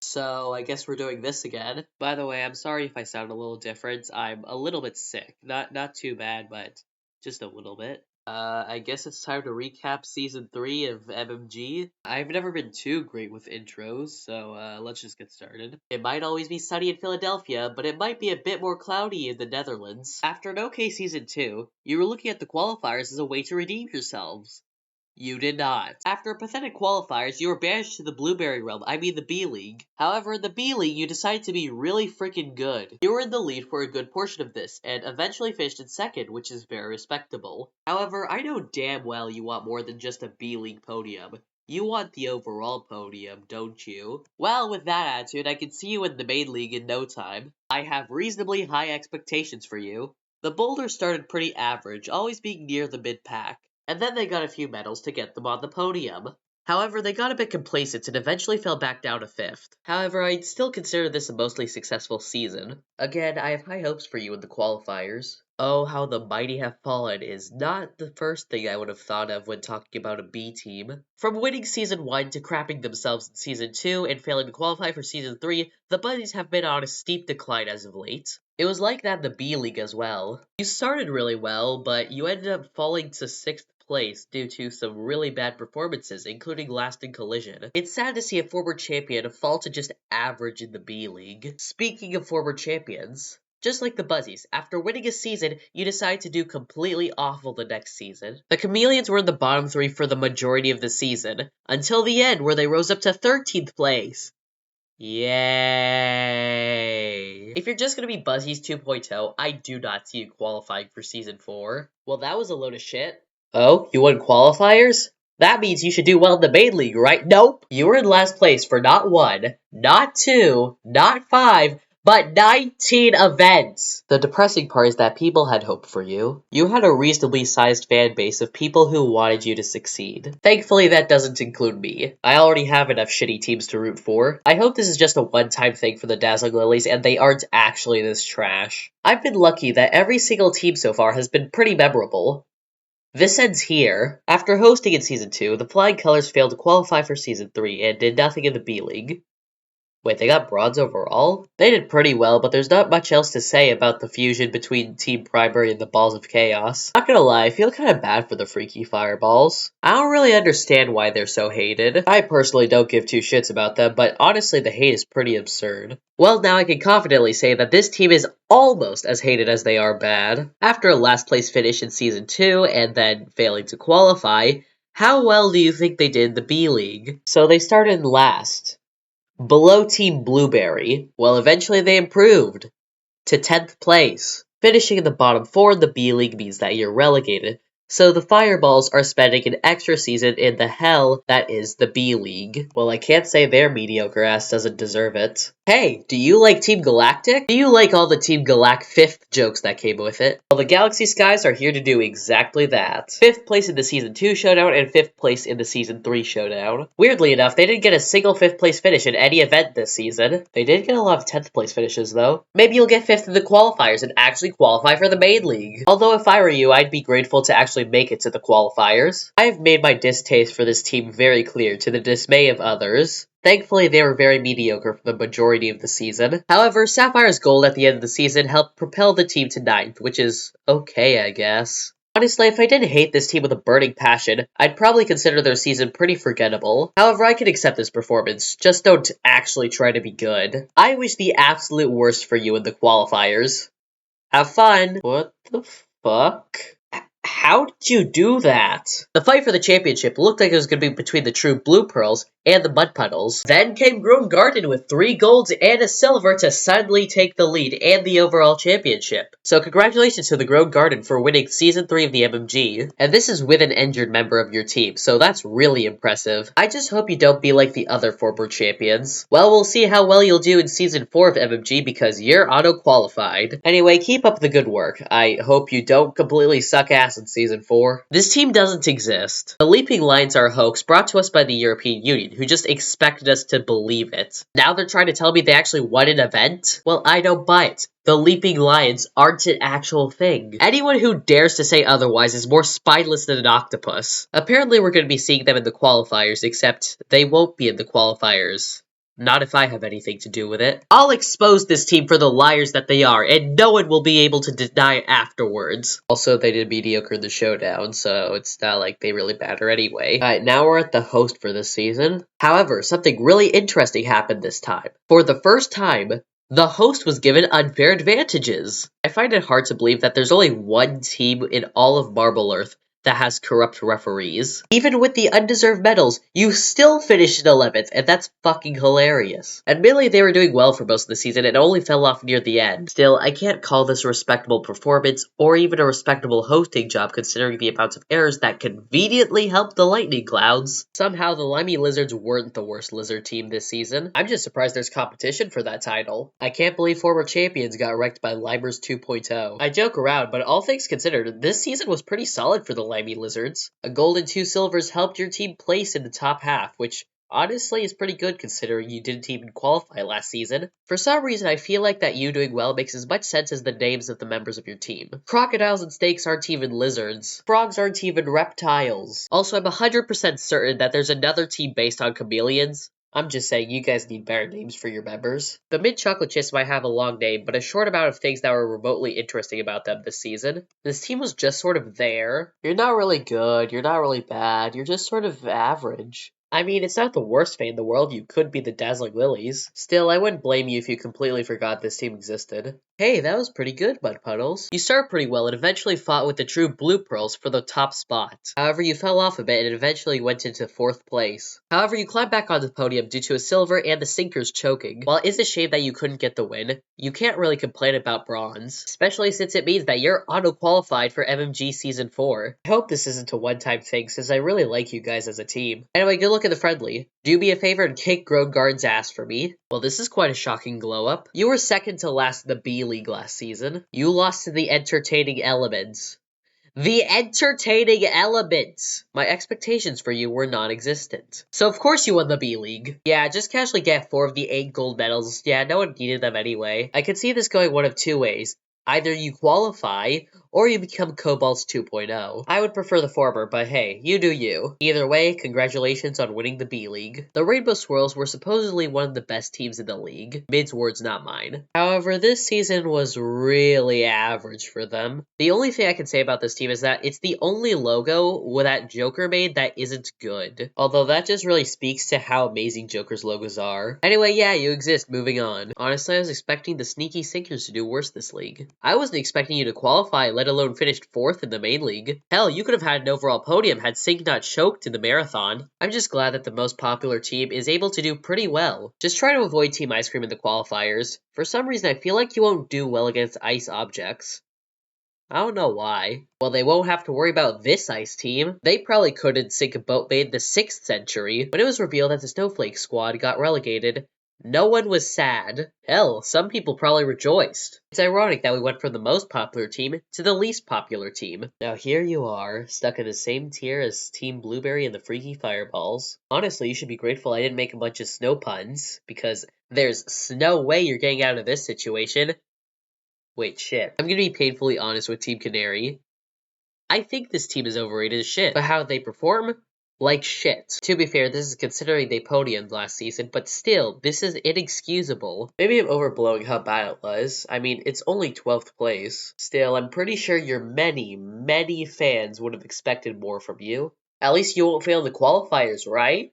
So I guess we're doing this again. By the way, I'm sorry if I sound a little different. I'm a little bit sick. Not too bad, but just a little bit. I guess it's time to recap season 3 of MMG. I've never been too great with intros, so let's just get started. It might always be sunny in Philadelphia, but it might be a bit more cloudy in the Netherlands. After an okay season 2, you were looking at the qualifiers as a way to redeem yourselves. You did not. After pathetic qualifiers, you were banished to the Blueberry Realm, I mean the B-League. However, in the B-League, you decided to be really freaking good. You were in the lead for a good portion of this, and eventually finished in second, which is very respectable. However, I know damn well you want more than just a B-League podium. You want the overall podium, don't you? Well, with that attitude, I can see you in the main league in no time. I have reasonably high expectations for you. The Boulders started pretty average, always being near the mid-pack, and then they got a few medals to get them on the podium. However, they got a bit complacent and eventually fell back down to 5th. However, I'd still consider this a mostly successful season. Again, I have high hopes for you in the qualifiers. Oh, how the mighty have fallen is not the first thing I would have thought of when talking about a B team. From winning season 1 to crapping themselves in season 2 and failing to qualify for season 3, the Bunnies have been on a steep decline as of late. It was like that in the B League as well. You started really well, but you ended up falling to 6th place due to some really bad performances, including last in Collision. It's sad to see a former champion fall to just average in the B League. Speaking of former champions, just like the Buzzies, after winning a season, you decide to do completely awful the next season. The Chameleons were in the bottom 3 for the majority of the season, until the end where they rose up to 13th place. Yay! If you're just gonna be Buzzies 2.0, I do not see you qualifying for season 4. Well, that was a load of shit. Oh, you won qualifiers? That means you should do well in the main league, right? Nope! You were in last place for not 1, not 2, not 5, but 19 events! The depressing part is that people had hope for you. You had a reasonably sized fan base of people who wanted you to succeed. Thankfully, that doesn't include me. I already have enough shitty teams to root for. I hope this is just a one-time thing for the Dazzling Lilies and they aren't actually this trash. I've been lucky that every single team so far has been pretty memorable. This ends here. After hosting in Season 2, the Flying Colors failed to qualify for Season 3 and did nothing in the B-League. Wait, they got bronze overall? They did pretty well, but there's not much else to say about the fusion between Team Primary and the Balls of Chaos. Not gonna lie, I feel kinda bad for the Freaky Fireballs. I don't really understand why they're so hated. I personally don't give two shits about them, but honestly the hate is pretty absurd. Well, now I can confidently say that this team is almost as hated as they are bad. After a last place finish in Season 2 and then failing to qualify, how well do you think they did in the B-League? So they started last, below Team Blueberry. Well, eventually they improved to 10th place. Finishing in the bottom 4 in the B-League means that you're relegated, so the Fireballs are spending an extra season in the hell that is the B-League. Well, I can't say their mediocre ass doesn't deserve it. Hey, do you like Team Galactic? Do you like all the Team Galac 5th jokes that came with it? Well, the Galaxy Skies are here to do exactly that. 5th place in the Season 2 showdown and 5th place in the Season 3 showdown. Weirdly enough, they didn't get a single 5th place finish in any event this season. They did get a lot of 10th place finishes though. Maybe you'll get 5th in the qualifiers and actually qualify for the main league. Although if I were you, I'd be grateful to actually make it to the qualifiers. I have made my distaste for this team very clear to the dismay of others. Thankfully, they were very mediocre for the majority of the season. However, Sapphire's gold at the end of the season helped propel the team to 9th, which is okay, I guess. Honestly, if I didn't hate this team with a burning passion, I'd probably consider their season pretty forgettable. However, I can accept this performance, just don't actually try to be good. I wish the absolute worst for you in the qualifiers. Have fun! What the fuck? How did you do that? The fight for the championship looked like it was going to be between the true Blue Pearls and the Mud Puddles. Then came Grown Garden with 3 golds and a silver to suddenly take the lead and the overall championship. So congratulations to the Grown Garden for winning Season 3 of the MMG. And this is with an injured member of your team, so that's really impressive. I just hope you don't be like the other former champions. Well, we'll see how well you'll do in Season 4 of MMG because you're auto-qualified. Anyway, keep up the good work. I hope you don't completely suck ass in Season 4. This team doesn't exist. The Leaping Lions are a hoax brought to us by the European Union, who just expected us to believe it. Now they're trying to tell me they actually won an event? Well, I don't buy it. The Leaping Lions aren't an actual thing. Anyone who dares to say otherwise is more spineless than an octopus. Apparently we're going to be seeing them in the qualifiers, except they won't be in the qualifiers. Not if I have anything to do with it. I'll expose this team for the liars that they are, and no one will be able to deny it afterwards. Also, they did mediocre in the showdown, so it's not like they really matter anyway. Alright, now we're at the host for this season. However, something really interesting happened this time. For the first time, the host was given unfair advantages. I find it hard to believe that there's only one team in all of Marble Earth that has corrupt referees. Even with the undeserved medals, you still finished in 11th, and that's fucking hilarious. Admittedly, they were doing well for most of the season and only fell off near the end. Still, I can't call this a respectable performance or even a respectable hosting job considering the amounts of errors that conveniently helped the Lightning Clouds. Somehow, the Limey Lizards weren't the worst lizard team this season. I'm just surprised there's competition for that title. I can't believe former champions got wrecked by Limers 2.0. I joke around, but all things considered, this season was pretty solid for the Limey Lizards. A gold and 2 silvers helped your team place in the top half, which honestly is pretty good considering you didn't even qualify last season. For some reason, I feel like that you doing well makes as much sense as the names of the members of your team. Crocodiles and snakes aren't even lizards. Frogs aren't even reptiles. Also, I'm 100% certain that there's another team based on chameleons. I'm just saying, you guys need better names for your members. The Mint Chocolate Chips might have a long name, but a short amount of things that were remotely interesting about them this season. This team was just sort of there. You're not really good, you're not really bad, you're just sort of average. I mean, it's not the worst fate in the world, you could be the Dazzling Lilies. Still, I wouldn't blame you if you completely forgot this team existed. Hey, that was pretty good, Mud Puddles. You started pretty well and eventually fought with the true Blue Pearls for the top spot. However, you fell off a bit and eventually went into 4th place. However, you climbed back onto the podium due to a silver and the Sinkers choking. While it's a shame that you couldn't get the win, you can't really complain about bronze, especially since it means that you're auto-qualified for MMG Season 4. I hope this isn't a one-time thing since I really like you guys as a team. Anyway, good luck in the friendly. Do me a favor and kick Grown Guard's ass for me. Well, this is quite a shocking glow-up. You were second to last in the B League last season. You lost to the Entertaining Elements. The Entertaining Elements! My expectations for you were non-existent. So of course you won the B-League. Yeah, just casually get 4 of the 8 gold medals. Yeah, no one needed them anyway. I could see this going one of 2 ways. Either you qualify, or you become Cobalt's 2.0. I would prefer the former, but hey, you do you. Either way, congratulations on winning the B-League. The Rainbow Swirls were supposedly one of the best teams in the league. Mid's words, not mine. However, this season was really average for them. The only thing I can say about this team is that it's the only logo that Joker made that isn't good. Although that just really speaks to how amazing Joker's logos are. Anyway, yeah, you exist, moving on. Honestly, I was expecting the sneaky Sinkers to do worse this league. I wasn't expecting you to qualify, let alone finished 4th in the main league. Hell, you could have had an overall podium had Sink not choked in the marathon. I'm just glad that the most popular team is able to do pretty well. Just try to avoid Team Ice Cream in the qualifiers. For some reason, I feel like you won't do well against ice objects. I don't know why. Well, they won't have to worry about this ice team. They probably couldn't sink a boat made in the 6th century. When it was revealed that the Snowflake Squad got relegated, no one was sad. Hell, some people probably rejoiced. It's ironic that we went from the most popular team to the least popular team. Now here you are, stuck in the same tier as Team Blueberry and the Freaky Fireballs. Honestly, you should be grateful I didn't make a bunch of snow puns, because there's no way you're getting out of this situation. Wait, shit. I'm gonna be painfully honest with Team Canary. I think this team is overrated as shit, but how they perform? Like shit. To be fair, this is considering they podiumed last season, but still, this is inexcusable. Maybe I'm overblowing how bad it was. I mean, it's only 12th place. Still, I'm pretty sure your many fans would have expected more from you. At least you won't fail the qualifiers, right?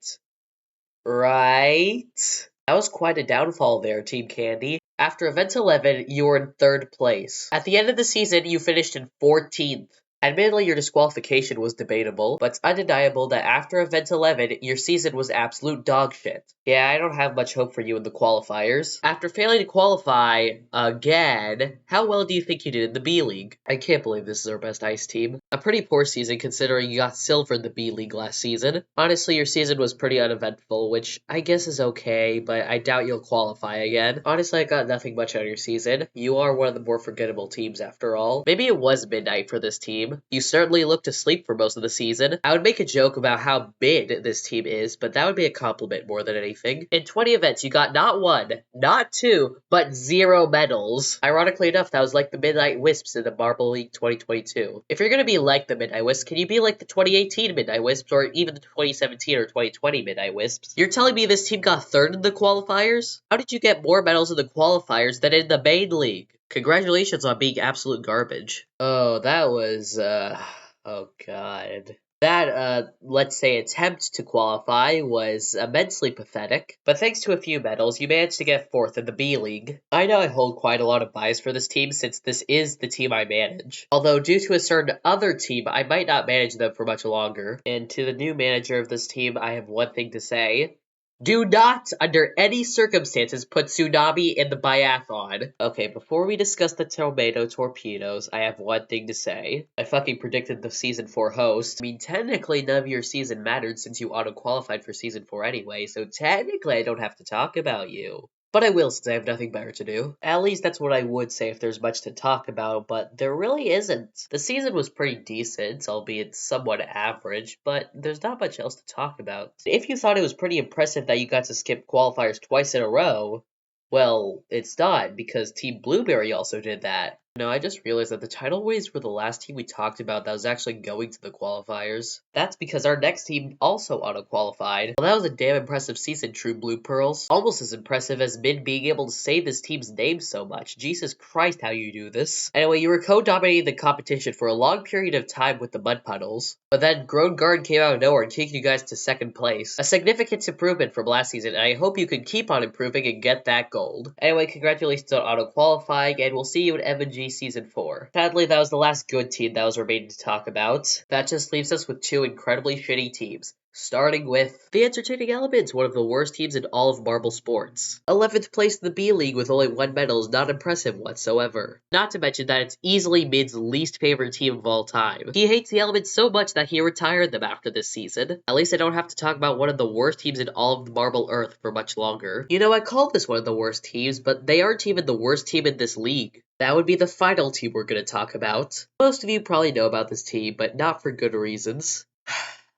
Right? That was quite a downfall there, Team Candy. After Event 11, you were in 3rd place. At the end of the season, you finished in 14th. Admittedly, your disqualification was debatable, but it's undeniable that after Event 11, your season was absolute dog shit. Yeah, I don't have much hope for you in the qualifiers. After failing to qualify again, how well do you think you did in the B-League? I can't believe this is our best ice team. A pretty poor season considering you got silver in the B-League last season. Honestly, your season was pretty uneventful, which I guess is okay, but I doubt you'll qualify again. Honestly, I got nothing much out of your season. You are one of the more forgettable teams after all. Maybe it was midnight for this team. team. You certainly looked asleep for most of the season. I would make a joke about how mid this team is, but that would be a compliment more than anything. In 20 events, you got not 1, not 2, but 0 medals. Ironically enough, that was like the Midnight Wisps in the Marble League 2022. If you're gonna be like the Midnight Wisps, can you be like the 2018 Midnight Wisps, or even the 2017 or 2020 Midnight Wisps? You're telling me this team got 3rd in the qualifiers? How did you get more medals in the qualifiers than in the main league? Congratulations on being absolute garbage. Oh, that was, oh god. That, let's say, attempt to qualify was immensely pathetic, but thanks to a few medals, you managed to get 4th in the B League. I know I hold quite a lot of bias for this team since this is the team I manage. Although, due to a certain other team, I might not manage them for much longer. And to the new manager of this team, I have one thing to say. Do not, under any circumstances, put Tsunami in the biathlon. Okay, before we discuss the tomato torpedoes, I have one thing to say. I fucking predicted the Season 4 host. I mean, technically none of your season mattered since you auto-qualified for Season 4 anyway, so technically I don't have to talk about you. But I will since I have nothing better to do. At least that's what I would say if there's much to talk about, but there really isn't. The season was pretty decent, albeit somewhat average, but there's not much else to talk about. If you thought it was pretty impressive that you got to skip qualifiers twice in a row, well, it's not, because Team Blueberry also did that. No, I just realized that the Tidal Waves were the last team we talked about that was actually going to the qualifiers. That's because our next team also auto-qualified. Well, that was a damn impressive season, True Blue Pearls. Almost as impressive as Mid being able to say this team's name so much. Jesus Christ, how you do this. Anyway, you were co-dominating the competition for a long period of time with the Mud Puddles, but then Grown Guard came out of nowhere and kicked you guys to 2nd place. A significant improvement from last season, and I hope you can keep on improving and get that gold. Anyway, congratulations on auto-qualifying, and we'll see you in MMG Season 4. Sadly, that was the last good team that was remaining to talk about. That just leaves us with 2 incredibly shitty teams. Starting with the Entertaining Elements, one of the worst teams in all of marble sports. 11th place in the B League with only 1 medal is not impressive whatsoever. Not to mention that it's easily Mid's least favorite team of all time. He hates the Elements so much that he retired them after this season. At least I don't have to talk about one of the worst teams in all of the Marble Earth for much longer. You know, I called this one of the worst teams, but they aren't even the worst team in this league. That would be the final team we're going to talk about. Most of you probably know about this team, but not for good reasons.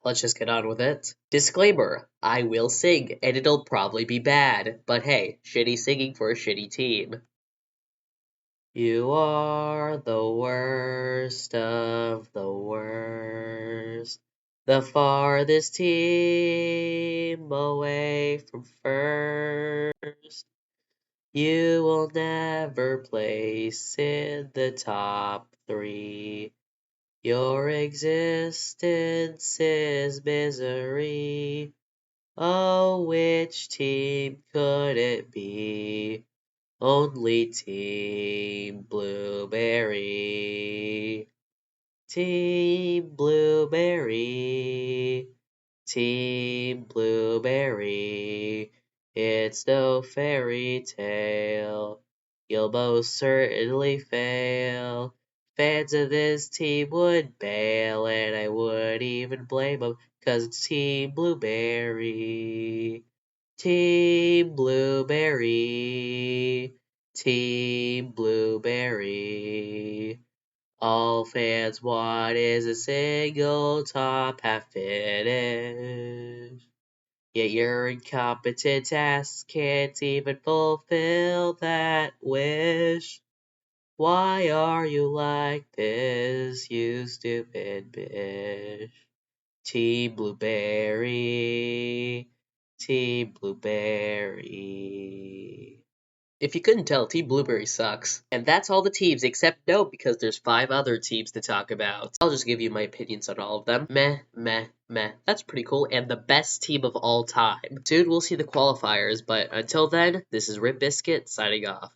Let's just get on with it. Disclaimer, I will sing, and it'll probably be bad, but hey, shitty singing for a shitty team. You are the worst of the worst, the farthest team away from first. You will never place in the top 3. Your existence is misery. Oh, which team could it be? Only Team Blueberry. Team Blueberry. Team Blueberry. It's no fairy tale. You'll most certainly fail. Fans of this team would bail, and I wouldn't even blame them, 'cause it's Team Blueberry. Team Blueberry. Team Blueberry. All fans want is a single top half finish. Yet your incompetent ass can't even fulfill that wish. Why are you like this, you stupid bitch? Team Blueberry. Team Blueberry. If you couldn't tell, Team Blueberry sucks. And that's all the teams except no, because there's 5 other teams to talk about. I'll just give you my opinions on all of them. Meh, meh, meh. That's pretty cool, and the best team of all time. Soon we'll see the qualifiers, but until then, this is Rip Biscuit signing off.